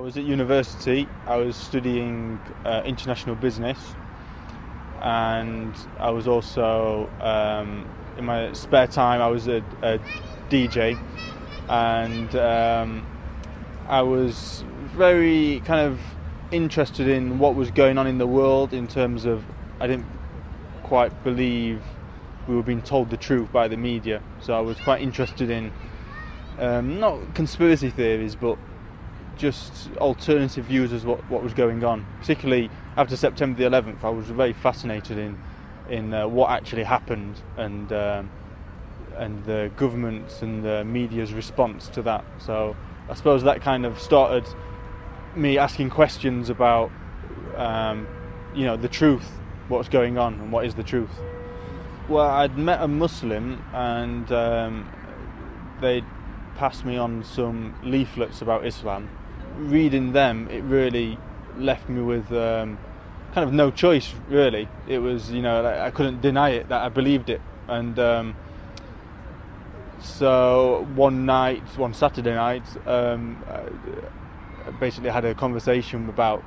was at university. I was studying international business, and I was also in my spare time I was a DJ, and I was very kind of interested in what was going on in the world, in terms of I didn't quite believe we were being told the truth by the media, so I was quite interested in not conspiracy theories, but just alternative views as what was going on. Particularly after September the 11th, I was very fascinated in what actually happened, and the government's and the media's response to that. So I suppose that kind of started me asking questions about the truth, what's going on and what is the truth. Well, I'd met a Muslim, and they'd passed me on some leaflets about Islam. Reading them, it really left me with kind of no choice, really. It was, I couldn't deny it, that I believed it. And so one Saturday night, I basically had a conversation about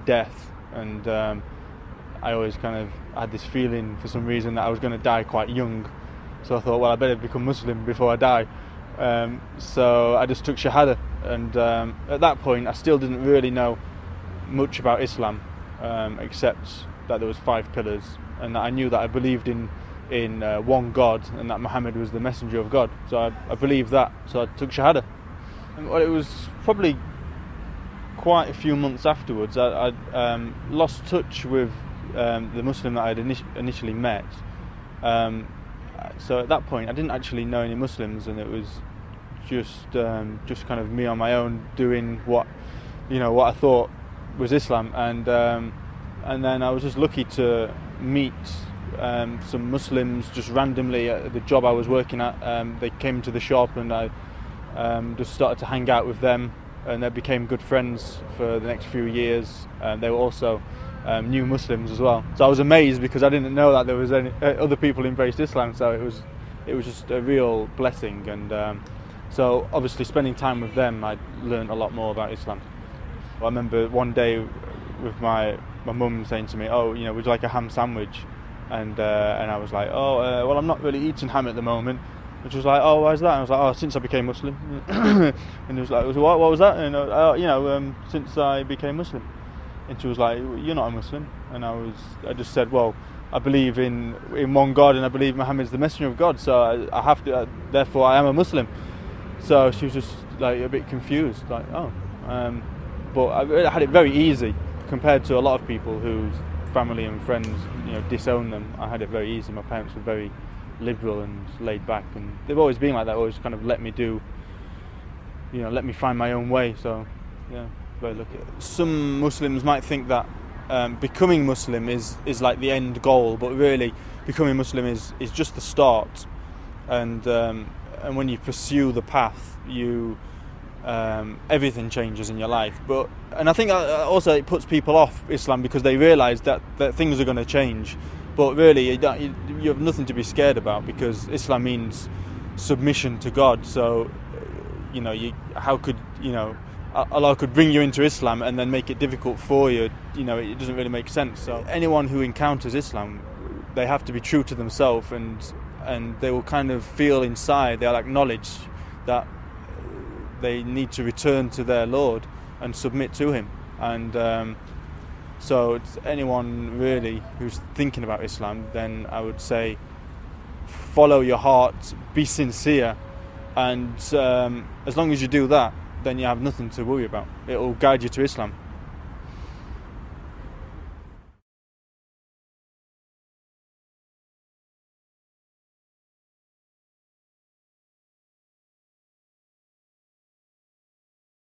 death, and I always kind of had this feeling for some reason that I was going to die quite young. So I thought, well, I better become Muslim before I die. So I just took Shahada, and at that point I still didn't really know much about Islam, except that there was 5 pillars, and that I knew that I believed in one God, and that Muhammad was the messenger of God. So I believed that, so I took Shahada. And, well, it was probably quite a few months afterwards I lost touch with the Muslim that I had initially met. So at that point I didn't actually know any Muslims, and it was just kind of me on my own doing what I thought was Islam, and then I was just lucky to meet some Muslims just randomly at the job I was working at. They came to the shop, and I just started to hang out with them, and they became good friends for the next few years. They were also new Muslims as well, so I was amazed because I didn't know that there was any other people embraced Islam. So it was just a real blessing, and so obviously spending time with them, I learned a lot more about Islam. I remember one day with my mum saying to me, "Oh, would you like a ham sandwich?" And I was like, "Oh, well, I'm not really eating ham at the moment." And she was like, "Oh, why is that?" And I was like, "Oh, since I became Muslim." And it was like, "What was that?" And since I became Muslim. And she was like, "You're not a Muslim." And I just said, "Well, I believe in one God, and I believe Muhammad's the messenger of God, so I have to, therefore I am a Muslim." So she was just like a bit confused, like, "Oh." But I had it very easy compared to a lot of people whose family and friends, disown them. I had it very easy. My parents were very liberal and laid back, and they've always been like that. Always kind of let me find my own way. So, yeah, very lucky. Some Muslims might think that becoming Muslim is like the end goal, but really, becoming Muslim is just the start. And when you pursue the path, everything changes in your life. And I think also it puts people off Islam because they realise that things are going to change. But really, you have nothing to be scared about, because Islam means submission to God. So, how could Allah could bring you into Islam and then make it difficult for you? It doesn't really make sense. So anyone who encounters Islam, they have to be true to themselves, and they will kind of feel inside, they'll acknowledge that they need to return to their Lord and submit to Him. And so it's anyone really who's thinking about Islam, then I would say follow your heart, be sincere, and as long as you do that, then you have nothing to worry about. It will guide you to Islam.